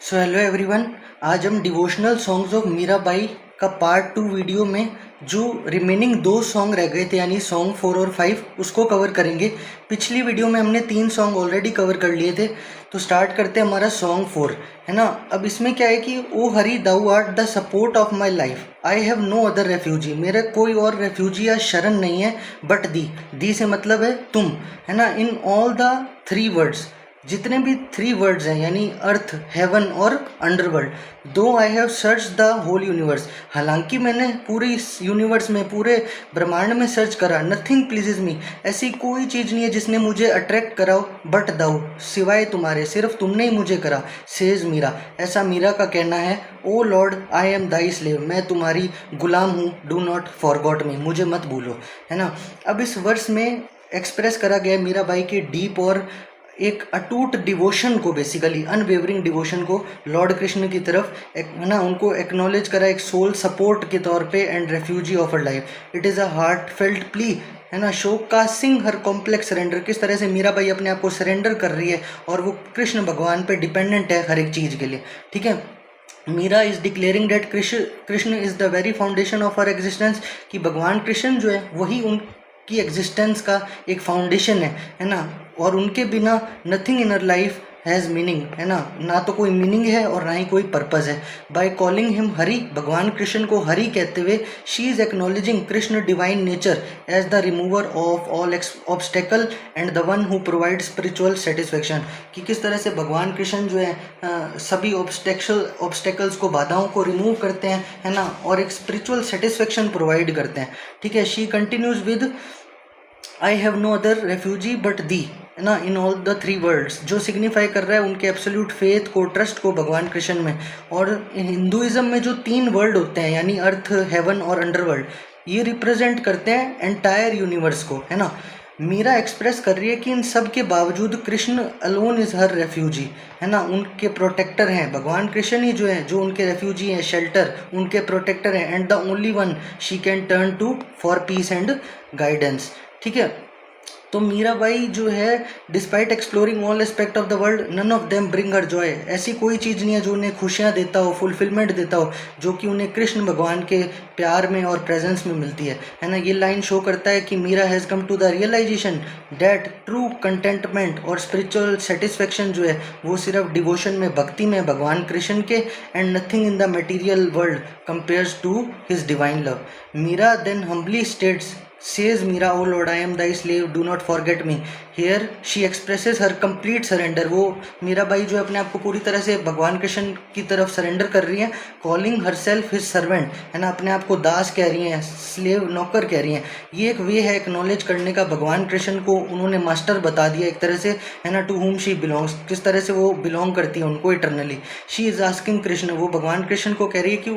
So hello everyone. आज हम devotional songs of Mirabai का पार्ट 2 वीडियो में जो रिमेनिंग 2 सॉन्ग रह गए थे यानी सॉन्ग 4 और 5 उसको कवर करेंगे। पिछली वीडियो में हमने 3 सॉन्ग ऑलरेडी कवर कर लिए थे, तो स्टार्ट करते हैं हमारा सॉन्ग 4, है ना। अब इसमें क्या है कि O Hari thou art the support of my life, I have no other refugee, मेरा कोई और रेफ्यूजी या शरण नहीं है बट दी से मतलब है तुम, है ना। इन ऑल द 3 वर्ड्स, जितने भी 3 वर्ड्स हैं यानी अर्थ, हेवन और underworld, though I have search the whole universe, हालांकि मैंने पूरे इस यूनिवर्स में, पूरे ब्रह्मांड में सर्च करा, नथिंग प्लीजेज मी, ऐसी कोई चीज़ नहीं है जिसने मुझे अट्रैक्ट कराओ बट दाऊ, सिवाय तुम्हारे, सिर्फ तुमने ही मुझे करा, सेज मीरा, ऐसा मीरा का कहना है। O Lord I am thy slave, मैं तुम्हारी गुलाम हूँ, डू नॉट फॉरगॉट मी, मुझे मत भूलो, है ना। अब इस वर्स में एक्सप्रेस करा गया मीराबाई के डीप और एक अटूट डिवोशन को, बेसिकली अनवेवरिंग डिवोशन को लॉर्ड कृष्ण की तरफ, है ना, उनको एक्नॉलेज करा एक सोल सपोर्ट के तौर पे and refugee of her life. It is a heart felt plea, है ना, शो कास्टिंग हर कॉम्प्लेक्स सरेंडर, किस तरह से मीराबाई अपने आप को सरेंडर कर रही है और वो कृष्ण भगवान पे डिपेंडेंट है हर एक चीज़ के लिए, ठीक है। Mira is declaring that Krishna is the very foundation of her existence, कि भगवान कृष्ण जो है वही उनकी एग्जिस्टेंस का एक फाउंडेशन है ना। और उनके बिना nothing in her life has meaning, है ना तो कोई मीनिंग है और ना ही कोई पर्पज़ है। बाय कॉलिंग हिम हरि, भगवान कृष्ण को हरि कहते हुए, she is acknowledging Krishna divine nature as the remover of all obstacle and the one who provide spiritual satisfaction, कि किस तरह से भगवान कृष्ण जो है सभी ऑब्स्टेकल्स को, बाधाओं को रिमूव करते हैं, है ना, और एक स्पिरिचुअल सेटिस्फेक्शन प्रोवाइड करते हैं, ठीक है। She continues with I have no other refugee but thee, है ना, इन ऑल द 3 वर्ड्स, जो सिग्निफाई कर रहा है उनके एब्सोल्यूट फेथ को, ट्रस्ट को भगवान कृष्ण में। और हिंदुइज्म में जो 3 वर्ल्ड होते हैं यानी अर्थ, हेवन और अंडरवर्ल्ड, ये रिप्रेजेंट करते हैं एंटायर यूनिवर्स को, है ना। मीरा एक्सप्रेस कर रही है कि इन सब के बावजूद Krishna alone is her refugee, है ना, उनके प्रोटेक्टर हैं, भगवान कृष्ण ही जो है, जो उनके रेफ्यूजी हैं, शेल्टर, उनके प्रोटेक्टर हैं, and the only one she can turn to for peace and guidance, ठीक है। तो मीराबाई जो है, despite exploring all aspect of the world, none of them bring her joy, ऐसी कोई चीज़ नहीं है जो उन्हें खुशियाँ देता हो, फुलफिलमेंट देता हो, जो कि उन्हें कृष्ण भगवान के प्यार में और प्रेजेंस में मिलती है ना। ये लाइन शो करता है कि Mira has come to the realization that true contentment और स्पिरिचुअल सेटिस्फेक्शन जो है वो सिर्फ डिवोशन में, भक्ति में भगवान कृष्ण के, and nothing in the material world compares to his divine love. Mira then humbly states, says Mira, oh Lord, I am thy slave, do not forget me. Here she expresses her complete surrender. वो मीराबाई जो अपने आप को पूरी तरह से भगवान कृष्ण की तरफ सरेंडर कर रही हैं, calling herself his servant, है ना, अपने आप को दास कह रही हैं, स्लेव, नौकर कह रही हैं। ये एक वे है एक्नॉलेज करने का, भगवान कृष्ण को उन्होंने मास्टर बता दिया एक तरह से, है ना, टू whom she belongs, किस तरह से वो बिलोंग करती है उनको eternally. She is asking Krishna, वो भगवान कृष्ण को कह रही है कि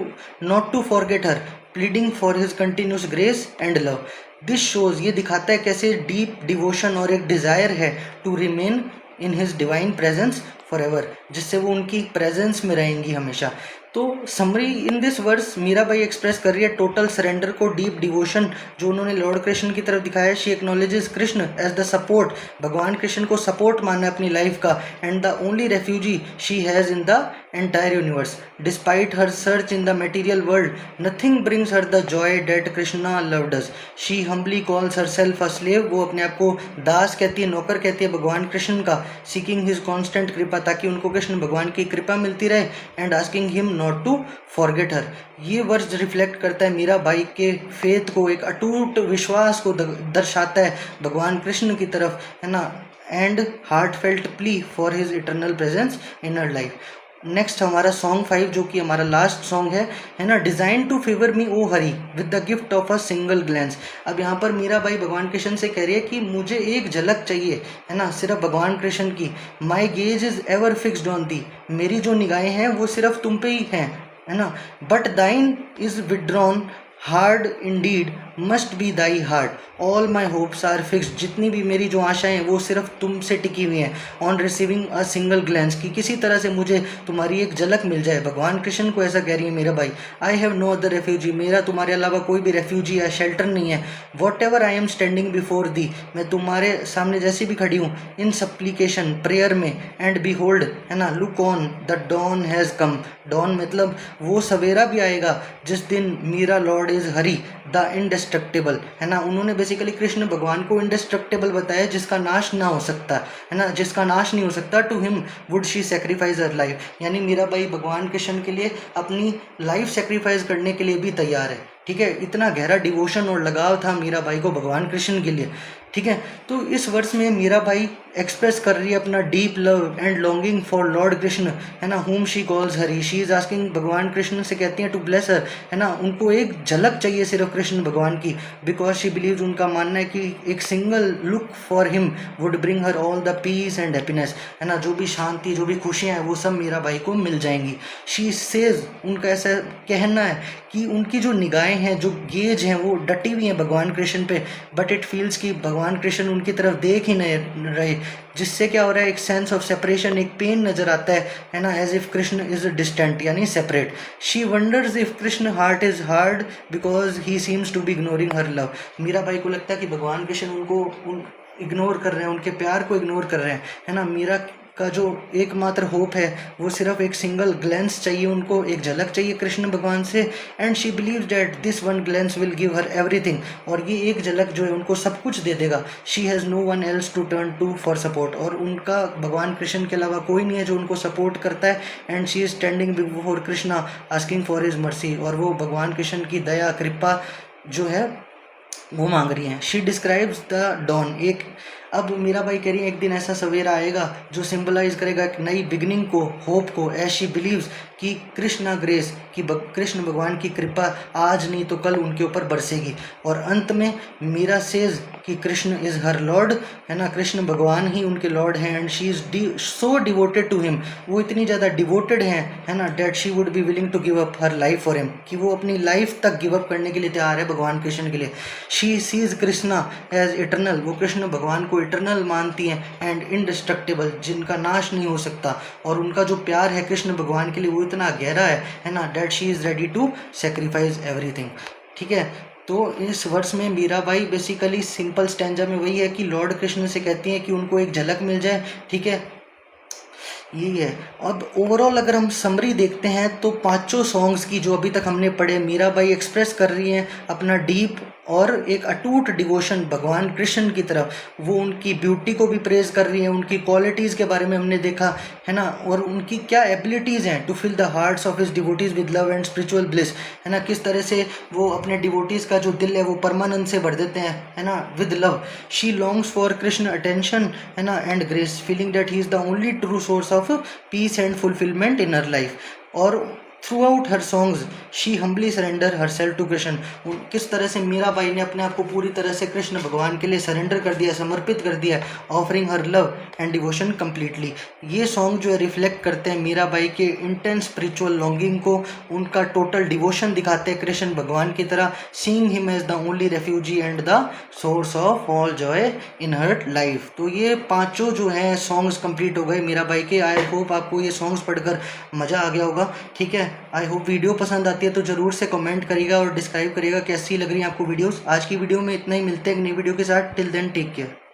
not to forget her, pleading for his continuous grace and love. This shows, ये दिखाता है कैसे डीप डिवोशन और एक डिज़ायर है to remain in his divine presence forever, जिससे वो उनकी प्रेजेंस में रहेंगी हमेशा। तो summary in this verse, Mirabai express कर रही है टोटल सरेंडर को, डीप डिवोशन जो उन्होंने लॉर्ड कृष्ण की तरफ दिखाया। She acknowledges Krishna as the support, भगवान कृष्ण को सपोर्ट माना है अपनी लाइफ का, and the only refugee she has in the entire universe. Despite her search in the material world, nothing brings her the joy that Krishna loved us. She humbly calls herself a slave, वो अपने आप को दास कहती है, नौकर कहती है भगवान कृष्ण का, सीकिंग हिज कॉन्स्टेंट कृपा, ताकि उनको कृष्ण भगवान की कृपा मिलती रहे, and asking him not to forget her. ये वर्स रिफ्लेक्ट करता है मीराबाई के फेथ को, एक अटूट विश्वास को दर्शाता है भगवान कृष्ण की तरफ, है ना, and heartfelt plea for his eternal presence in her life. Next हमारा सॉन्ग 5 जो कि हमारा लास्ट सॉन्ग है ना, design to favour me O Hari with the gift of a single glance. अब यहाँ पर मीराबाई भगवान कृष्ण से कह रही है कि मुझे एक झलक चाहिए, है ना, सिर्फ भगवान कृष्ण की। My gaze is ever fixed on thee, मेरी जो निगाहें हैं वो सिर्फ तुम पे ही हैं, है ना। But thine is withdrawn hard indeed must be thy heart, all my hopes are fixed, जितनी भी मेरी जो आशाएं हैं वो सिर्फ तुमसे टिकी हुई हैं। On receiving a single glance, की किसी तरह से मुझे तुम्हारी एक झलक मिल जाए। भगवान कृष्ण को ऐसा कह रही है Mira Bai. I have no other refugee, मेरा तुम्हारे अलावा कोई भी रेफ्यूजी या शेल्टर नहीं है। Whatever I am standing before thee, मैं तुम्हारे सामने जैसी भी खड़ी हूँ, इन सप्लीकेशन प्रेयर में, एंड बी होल्ड, है ना, look on the dawn has come. Dawn मतलब वो सवेरा भी आएगा जिस दिन Meera Lord is Hari the indestructible, है ना। उन्होंने बेसिकली कृष्ण भगवान को इंडेस्ट्रक्टेबल बताया, जिसका नाश ना हो सकता, है ना, जिसका नाश नहीं हो सकता। To him would she sacrifice her life, यानी मीराबाई भगवान कृष्ण के लिए अपनी लाइफ सेक्रीफाइस करने के लिए भी तैयार है। ठीक है, इतना गहरा डिवोशन और लगाव था मीराबाई को भगवान कृष्ण के लिए। ठीक है, तो इस वर्ष में मीराबाई एक्सप्रेस कर रही है अपना deep love and longing for Lord Krishna, है ना, whom she calls Hari. She is asking, भगवान कृष्ण से कहती हैं टू ब्लेस हर, है ना, उनको एक झलक चाहिए सिर्फ कृष्ण भगवान की। बिकॉज शी बिलीव्स, उनका मानना है कि एक single look for him would bring her all the peace and happiness, है ना, जो भी शांति, जो भी खुशियाँ हैं वो सब मीराबाई को मिल जाएंगी। शी सेज, उनका ऐसा कहना है कि उनकी जो निगाहें हैं, जो गेज हैं, वो डटी हुई हैं भगवान कृष्ण पे, बट इट फील्स कि भगवान कृष्ण उनकी तरफ देख ही नहीं रहे, जिससे क्या हो रहा है, एक सेंस ऑफ सेपरेशन, एक पेन नजर आता है ना, as if Krishna is distant यानी separate. She wonders if Krishna heart is hard because he seems to be ignoring her love. Mirabai को लगता है कि भगवान कृष्ण उनको इग्नोर कर रहे हैं, उनके प्यार को इग्नोर कर रहे हैं, है ना। मीरा का जो एकमात्र होप है वो सिर्फ एक सिंगल ग्लेंस चाहिए, उनको एक झलक चाहिए कृष्ण भगवान से। And she believes that this one glens will give her everything, और ये एक झलक जो है उनको सब कुछ दे देगा। She has no one else to turn to for support, और उनका भगवान कृष्ण के अलावा कोई नहीं है जो उनको सपोर्ट करता है। And she is standing before Krishna asking for his mercy, और वो भगवान कृष्ण की दया कृपा जो है वो मांग रही हैं। शी डिस्क्राइब्स द डॉन, एक, अब मीराबाई कह रही है एक दिन ऐसा सवेरा आएगा जो सिंबलाइज करेगा एक नई बिगनिंग को, होप को। एज शी बिलीव्स कि कृष्णा ग्रेस, कि कृष्ण भगवान की कृपा आज नहीं तो कल उनके ऊपर बरसेगी। और अंत में मीरा सेज कि कृष्ण इज हर लॉर्ड, है ना, कृष्ण भगवान ही उनके लॉर्ड हैं। And she is so devoted to him, वो इतनी ज़्यादा डिवोटेड हैं, है ना, that she would be willing to give up her life for him, कि वो अपनी लाइफ तक गिव अप करने के लिए तैयार है भगवान कृष्ण के लिए। She sees Krishna as eternal, वो कृष्ण भगवान को इटर्नल मानती हैं, एंड इंडिस्ट्रक्टेबल, जिनका नाश नहीं हो सकता। और उनका जो प्यार है कृष्ण भगवान के लिए वो इतना गहरा है ना, that she is ready to sacrifice everything. ठीक है, तो इस वर्ष में मीराबाई बेसिकली सिंपल स्टैंजा में वही है कि लॉर्ड कृष्ण से कहती हैं कि उनको एक झलक मिल जाए। ठीक है, यही है। अब ओवरऑल अगर हम समरी देखते हैं तो पांचों सॉन्ग्स की जो अभी तक हमने पढ़े, मीराबाई एक्सप्रेस कर रही हैं अपना डीप और एक अटूट डिवोशन भगवान कृष्ण की तरफ। वो उनकी ब्यूटी को भी प्रेज कर रही हैं, उनकी क्वालिटीज़ के बारे में हमने देखा, है ना, और उनकी क्या एबिलिटीज़ हैं to fill the hearts of his devotees with love and spiritual bliss, है ना, किस तरह से वो अपने डिवोटीज़ का जो दिल है वो परमानंद से भर देते हैं, है ना, with love. She longs for Krishna attention, है ना, and grace, feeling that he is the only true source of peace and fulfilment in her life. और throughout her songs she humbly surrender herself to Krishna, किस तरह से मीराबाई ने अपने आप को पूरी तरह से कृष्ण भगवान के लिए सरेंडर कर दिया, समर्पित कर दिया, offering her love and devotion completely. ये सॉन्ग जो है रिफ्लेक्ट करते हैं मीराबाई के इंटेंस स्पिरिचुअल लॉन्गिंग को, उनका टोटल डिवोशन दिखाते हैं कृष्ण भगवान की तरह, seeing him as the only refugee and the source of all joy in her life. तो ये पांचों जो हैं सॉन्ग्स कंप्लीट हो गए मीराबाई के। आई होप आपको ये सॉन्ग्स पढ़कर मज़ा आ गया होगा। ठीक है, आई होप वीडियो पसंद आती है तो ज़रूर से कमेंट करिएगा और डिस्क्राइब करिएगा कैसी लग रही है आपको वीडियोस। आज की वीडियो में इतना ही, मिलते हैं एक नई वीडियो के साथ। Till then take care.